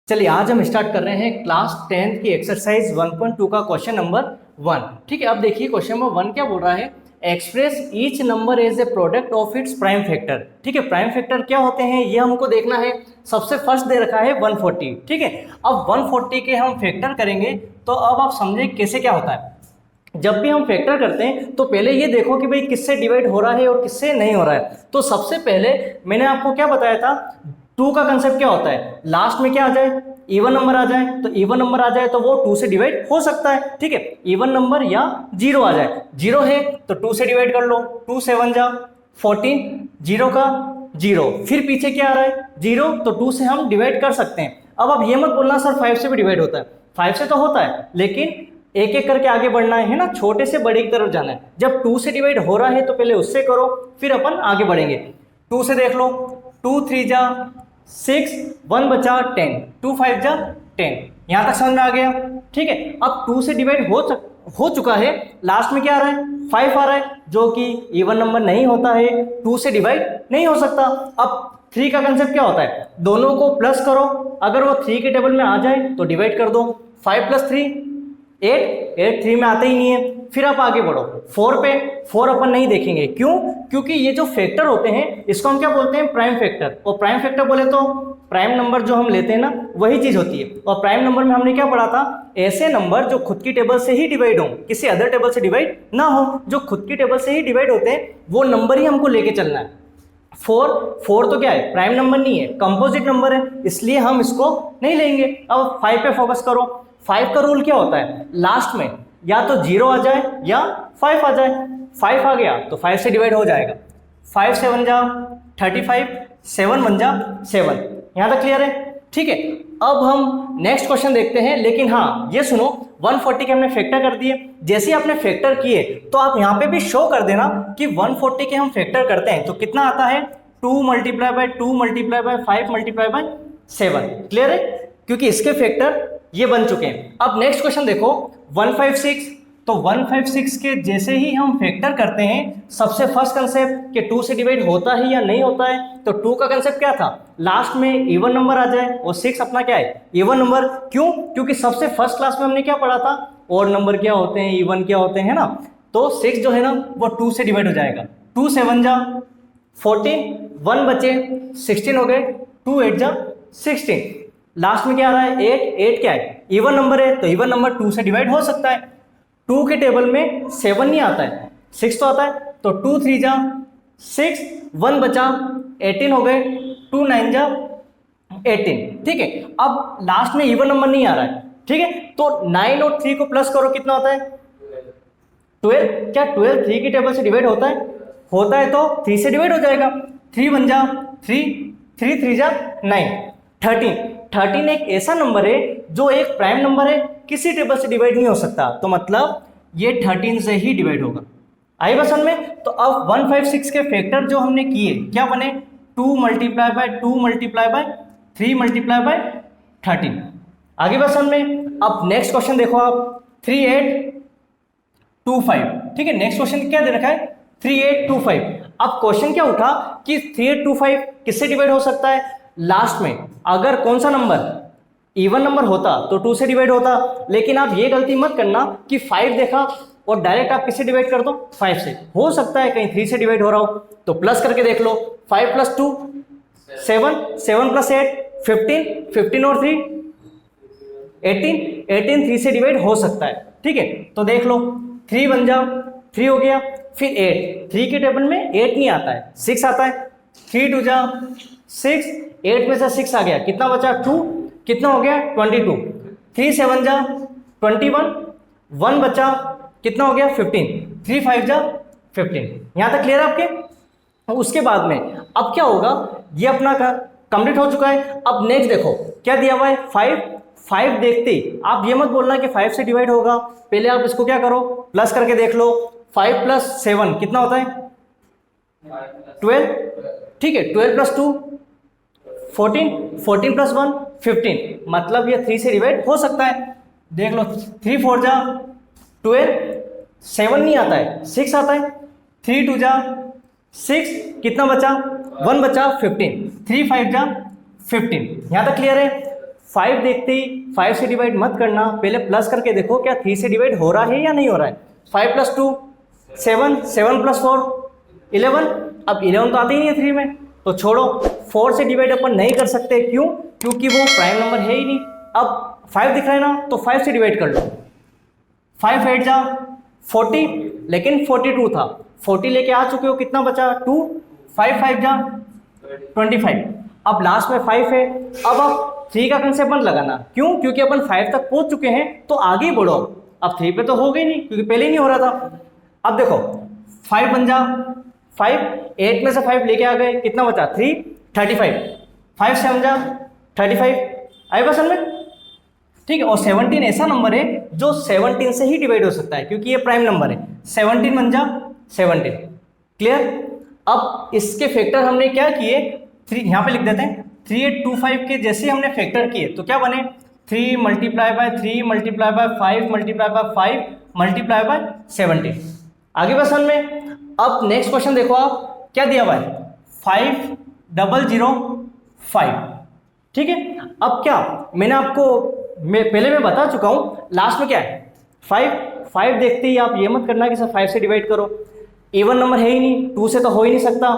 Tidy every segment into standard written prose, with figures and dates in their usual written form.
चलिए आज हम स्टार्ट कर रहे हैं क्लास 10th की एक्सरसाइज 1.2 का क्वेश्चन नंबर 1। ठीक है, अब देखिए क्वेश्चन नंबर 1 क्या बोल रहा है। Express each number as a product of its prime factor. ठीक है, प्राइम फैक्टर क्या होते हैं ये हमको देखना है। सबसे फर्स्ट दे रखा है 140। ठीक है, अब 140 के हम फैक्टर करेंगे तो अब आप समझे कैसे क्या होता है। जब भी हम फैक्टर करते हैं तो पहले ये देखो कि भाई किससे डिवाइड हो रहा है और किससे नहीं हो रहा है। तो सबसे पहले मैंने आपको क्या बताया था, टू का कंसेप्ट क्या होता है, लास्ट में क्या आ जाए, इवन नंबर आ जाए। तो इवन नंबर आ जाए तो वो 2 से डिवाइड हो सकता है। ठीक है, इवन नंबर या 0 आ जाए, 0 है तो 2 से डिवाइड कर लो, 2 7 जा 14, 0 का 0, फिर पीछे क्या आ रहा है 0, तो 2 से हम डिवाइड कर सकते हैं। अब आप ये मत बोलना सर 5 से भी डिवाइड होता है, 5 से तो होता है लेकिन एक एक करके आगे बढ़ना है ना, छोटे से बड़े की तरफ जाना है। जब 2 से डिवाइड हो रहा है तो पहले उससे करो फिर अपन आगे बढ़ेंगे। 2 से देख लो, 2 3 जा 6, 1 बचा 10, 2 5 जा 10। यहां तक समझ में आ गया। ठीक है, अब 2 से डिवाइड हो चुका है, लास्ट में क्या आ रहा है 5 आ रहा है जो कि इवन नंबर नहीं होता है, 2 से डिवाइड नहीं हो सकता। अब 3 का कंसेप्ट क्या होता है, दोनों को प्लस करो, अगर वो 3 के टेबल में आ जाए तो डिवाइड कर दो। 5 + 3 8 3 में आते ही नहीं है। फिर आप आगे बढ़ो 4 पे, 4 अपन नहीं देखेंगे, क्यों, क्योंकि ये जो फैक्टर होते हैं इसको हम क्या बोलते हैं, प्राइम फैक्टर। और प्राइम फैक्टर बोले तो प्राइम नंबर जो हम लेते हैं ना वही चीज होती है। और प्राइम नंबर में हमने क्या पढ़ा था, ऐसे नंबर जो खुद की टेबल से ही डिवाइड हो, किसी अदर टेबल से डिवाइड ना हो, जो खुद की टेबल से ही डिवाइड होते हैं वो नंबर ही हमको लेके चलना है। 4 तो क्या है, प्राइम नंबर नहीं है, कंपोजिट नंबर है, इसलिए हम इसको नहीं लेंगे। अब 5 पे फोकस करो। 5 का रूल क्या होता है, लास्ट में या तो 0 आ जाए या 5 आ जाए। 5 आ गया तो 5 से डिवाइड हो जाएगा। 5 7 जा 35, 7 1 जा 7। यहां तक क्लियर है। ठीक है, अब हम नेक्स्ट क्वेश्चन देखते हैं। लेकिन हाँ ये सुनो, 140 के हमने फैक्टर कर दिए। जैसे ही आपने फैक्टर किए तो आप यहाँ पे भी शो कर देना कि 140 के हम फैक्टर करते हैं तो कितना आता है, 2 × 2 × 5 × 7। क्लियर है, क्योंकि इसके फैक्टर ये बन चुके हैं। अब नेक्स्ट क्वेश्चन देखो 156। तो 156 के जैसे ही हम फैक्टर करते हैं, सबसे फर्स्ट कंसेप्ट कि 2 से डिवाइड होता है या नहीं होता है। तो 2 का कंसेप्ट क्या था, लास्ट में इवन नंबर आ जाए, और 6 अपना क्या है, इवन नंबर। क्यों, क्योंकि सबसे फर्स्ट क्लास में हमने क्या पढ़ा था, और नंबर क्या होते हैं, इवन क्या होते हैं ना। तो 6 जो है ना वो 2 से डिवाइड हो जाएगा। 2 7 जा 14, 1 बचे 16 हो गए, 2 8 जा 16। लास्ट में क्या आ रहा है 8, 8 क्या है, इवन नंबर है, तो इवन नंबर 2 से डिवाइड हो सकता है। 2 के टेबल में 7 नहीं आता है, 6 तो आता है। तो 2 3 जा 6, 1 बचा 18 हो गए, 2 9 जा 18। ठीक है, अब लास्ट में इवन नंबर नहीं आ रहा है। ठीक है, तो 9 और 3 को प्लस करो, कितना होता है 12। क्या 12 3 की टेबल से डिवाइड होता है, होता है तो 3 से डिवाइड हो जाएगा। 3 1 जा 3, 3 3 जा 9, 13। 13 एक ऐसा नंबर है जो एक प्राइम नंबर है, किसी टेबल से डिवाइड नहीं हो सकता, तो मतलब ये 13 से ही डिवाइड होगा। आई बस में। तो अब 156 के फैक्टर जो हमने किए क्या बने, 2 × 2 × 3 × 13। आगे बस में। अब नेक्स्ट क्वेश्चन देखो आप, 3 8 2 5। ठीक है, नेक्स्ट क्वेश्चन क्या दे रखा है, 3 8 2 5। अब क्वेश्चन क्या उठा कि 3 8 2 5 किससे डिवाइड हो सकता है, लास्ट में अगर कौन सा नंबर इवन नंबर होता तो 2 से डिवाइड होता। लेकिन आप ये गलती मत करना कि 5 देखा और डायरेक्ट आप किससे डिवाइड कर दो, 5 से। हो सकता है कहीं 3 से डिवाइड हो रहा हो, तो प्लस करके देख लो। 5 + 2 7, 7 + 8 15, 15 और 3 18, 18 3 से डिवाइड हो सकता है। ठीक है, तो देख लो 3 1 जा 3 हो गया, फिर 8, 3 के टेबल में 8 नहीं आता है, 6 आता है। 3 2 जा 6, 8 में से 6 आ गया, कितना बचा 2, कितना हो गया 22। 3 7 जा 21, 1 बचा, कितना हो गया 15। 3 5 जा 15। यहां तक क्लियर है आपके। उसके बाद में अब क्या होगा, ये अपना कंप्लीट हो चुका है। अब नेक्स्ट देखो क्या दिया हुआ है, 5 देखते ही आप ये मत बोलना कि 5 से डिवाइड होगा, पहले आप इसको क्या करो, प्लस करके देख लो। 5 + 7 कितना होता है 12। ठीक है, 12 + 2 14, 14 + 1 15, मतलब ये 3 से डिवाइड हो सकता है। देख लो 3 4 जा 12, 7 नहीं आता है, 6 आता है। 3 2 जा 6, कितना बचा 1 बचा 15, 3 5 जा 15। यहां तक क्लियर है। 5 देखते ही 5 से डिवाइड मत करना, पहले प्लस करके देखो क्या 3 से डिवाइड हो रहा है या नहीं हो रहा है। 5 + 2 7, 7 + 4 11। अब 11 तो आते ही नहीं है 3 में, तो छोड़ो। 4 से डिवाइड अपन नहीं कर सकते, क्यों? क्योंकि वो प्राइम नंबर है ही नहीं। अब 5 दिख रहा है ना, तो 5 से डिवाइड कर लो। 5 8 जा 40, लेकिन 42 था, 40 लेके आ चुके हो, कितना बचा 2। 5 5 जा 25। अब लास्ट में 5 है। अब आप 3 का कंसेप्ट मत लगाना, क्यों? क्योंकि अपन 5 तक पहुंच चुके हैं, तो आगे बढ़ो। अब 3 पे तो हो गई नहीं, क्योंकि पहले ही नहीं हो रहा था। अब देखो 5 बन जा 5, 8 में से 5 लेके आ गए, कितना बचा 3 35। 5 7 जा 35, आए बस में, ठीक है। और 17 ऐसा नंबर है जो 17 से ही डिवाइड हो सकता है, क्योंकि ये प्राइम नंबर है। 17 बन जा 17, क्लियर। अब इसके फैक्टर हमने क्या किए, 3 यहाँ पे लिख देते हैं। 3825 के जैसे हमने फैक्टर किए तो क्या बने, 3 × 3 × 5 × 5 × 17। आगे बस में। अब नेक्स्ट क्वेश्चन देखो आप, क्या दिया हुआ है 5005, ठीक है। अब क्या मैंने आपको पहले मैं बता चुका हूं, लास्ट में क्या है 5 देखते ही आप ये मत करना कि सर 5 से डिवाइड करो, इवन नंबर है ही नहीं, 2 से तो हो ही नहीं सकता।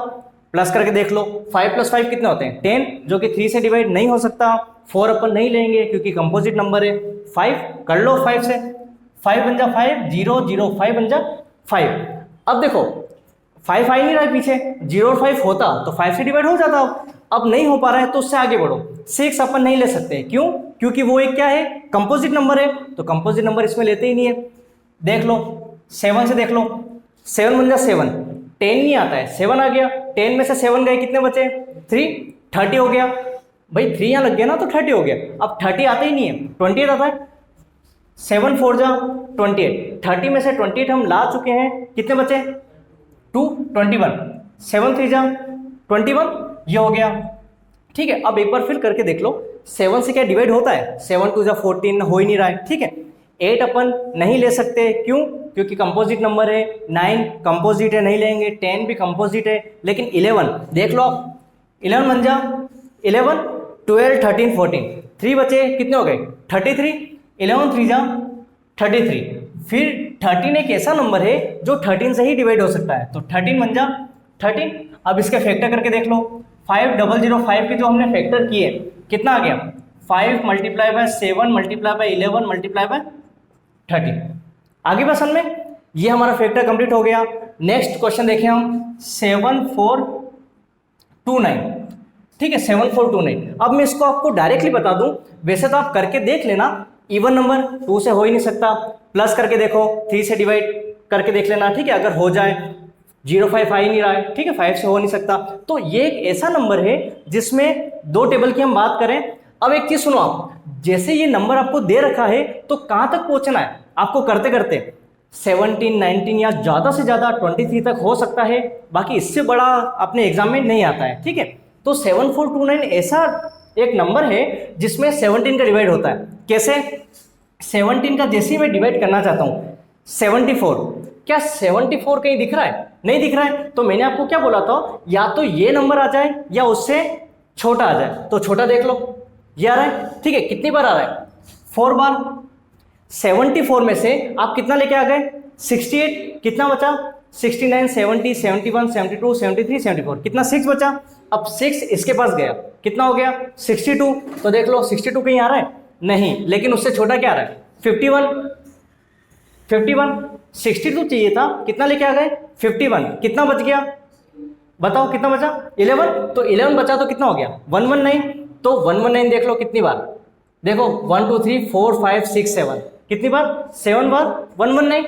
प्लस करके देख लो, 5 + 5 कितने होते हैं 10, जो कि 3 से डिवाइड नहीं हो सकता। 4 अपन नहीं लेंगे क्योंकि कंपोजिट नंबर है। 5 कर लो 5 से, 5 बन जा 5 0 0 5 बन जा 5। अब देखो 5 आ ही नहीं रहा है पीछे, 0 और 5 होता तो 5 से डिवाइड हो जाता। अब नहीं हो पा रहा है तो उससे आगे बढ़ो। 6 अपन नहीं ले सकते, क्यों? क्योंकि वो एक क्या है, कंपोजिट नंबर है, तो कंपोजिट नंबर इसमें लेते ही नहीं है। देख लो 7 से देख लो, 7 बन जा 7, 10 नहीं आता है, 7 आ गया। 10 में से 7 गए, कितने बचे 3, 30 हो गया भाई। 3 यहाँ लग गया ना तो 30 हो गया। अब 30 आता ही नहीं है, 28 आता है। 7 4 जा 28, 30 में से 28 हम ला चुके हैं, कितने बचे 2 21। 7 3 जा 21, ये हो गया, ठीक है। अब एक बार फिर करके देख लो, 7 से क्या डिवाइड होता है, 7 2 जा 14, हो ही नहीं रहा है, ठीक है। 8 अपन नहीं ले सकते, क्यों? क्योंकि कंपोजिट नंबर है। 9 कंपोजिट है, नहीं लेंगे। 10 भी कंपोजिट है। लेकिन 11 देख लो आप, 11 बन जा 11, 12 13 14, 3 बचे, कितने हो गए 33। 11 3 जा 33। फिर 13 एक ऐसा नंबर है जो 13 से ही डिवाइड हो सकता है, तो 13 बन जा 13। अब इसके फैक्टर करके देख लो, 5005 के जो हमने फैक्टर किए, कितना आ गया 5 × 7 × 11 × 30। आगे बसन में ये हमारा फैक्टर कंप्लीट हो गया। नेक्स्ट क्वेश्चन देखें हम 7429, ठीक है 7429। अब मैं इसको आपको डायरेक्टली बता दूं, वैसे तो आप करके देख लेना, इवन नंबर 2 से हो ही नहीं सकता। प्लस करके देखो, 3 से डिवाइड करके देख लेना, ठीक है। अगर हो जाए 0 5 आ ही नहीं रहा है, ठीक है, 5 से हो नहीं सकता। तो ये एक ऐसा नंबर है जिसमें 2 टेबल की हम बात करें। अब एक चीज सुनो आप, जैसे ये नंबर आपको दे रखा है तो कहां तक पहुंचना है आपको करते करते 17 19 या ज्यादा से ज्यादा 23 तक हो सकता है, बाकी इससे बड़ा अपने एग्जाम में नहीं आता है, ठीक है। तो 7429 ऐसा एक नंबर है जिसमें 17 का डिवाइड होता है। कैसे? 17 का जैसे ही मैं डिवाइड करना चाहता हूँ 74, क्या 74 कहीं दिख रहा है? नहीं दिख रहा है। तो मैंने आपको क्या बोला था, या तो ये नंबर आ जाए या उससे छोटा आ जाए। तो छोटा देख लो, ये आ रहा है, ठीक है। कितनी बार आ रहा है 4 बार। 74 में से आप कितना लेके आ गए 68, कितना बचा 69 70 71 72 73 74, कितना 6 बचा। अब 6 इसके पास गया, कितना हो गया 62। तो देख लो 62 कहीं आ रहा है? नहीं, लेकिन उससे छोटा क्या आ रहा है 51। 62 चाहिए था, कितना लेके आ गए 51, कितना बच गया बताओ, कितना बचा 11। तो 11 बचा तो कितना हो गया 119। तो 119 देख लो कितनी बार, देखो 1 2 3 4 5 6 7, कितनी बार 7 बार 119।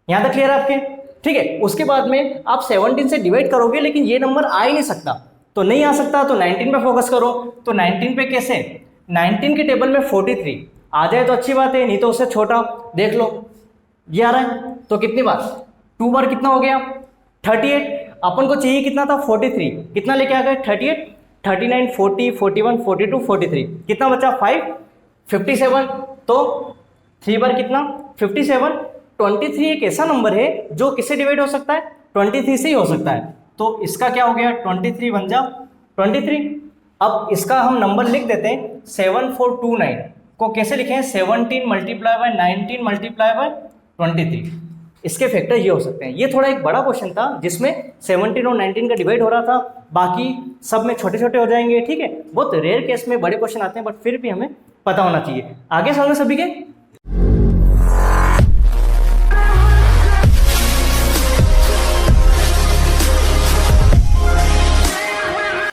यहां तक क्लियर है आपके? ठीक है। उसके बाद में आप 17 से डिवाइड करोगे, लेकिन ये नंबर आ ही नहीं सकता। तो नहीं आ सकता तो 19 पे फोकस करो। तो 19 पे कैसे, 19 के टेबल में 43 आ जाए तो अच्छी बात है, नहीं तो उससे छोटा देख लो, ये आ रहा है। तो कितनी बार 2 बार कितना हो गया 38। अपन को चाहिए कितना था 43, कितना लेके आ गए 38, 39 40 41 42 43, कितना बचा 5 57। तो 3 बार कितना 57। 23 एक ऐसा नंबर है जो किससे डिवाइड हो सकता है 23 से ही हो सकता है। तो इसका क्या हो गया 23 बन जा 23। अब इसका हम नंबर लिख देते हैं 7429 को कैसे लिखें, 17 मल्टीप्लाई बाय 19 मल्टीप्लाई बाय 23। इसके फैक्टर ये हो सकते हैं। ये थोड़ा एक बड़ा क्वेश्चन था जिसमें 17 और 19 का डिवाइड हो रहा था, बाकी सब में छोटे छोटे हो जाएंगे। ठीक है, बहुत रेयर केस में बड़े क्वेश्चन आते हैं, बट फिर भी हमें पता होना चाहिए। आगे समझ सभी के।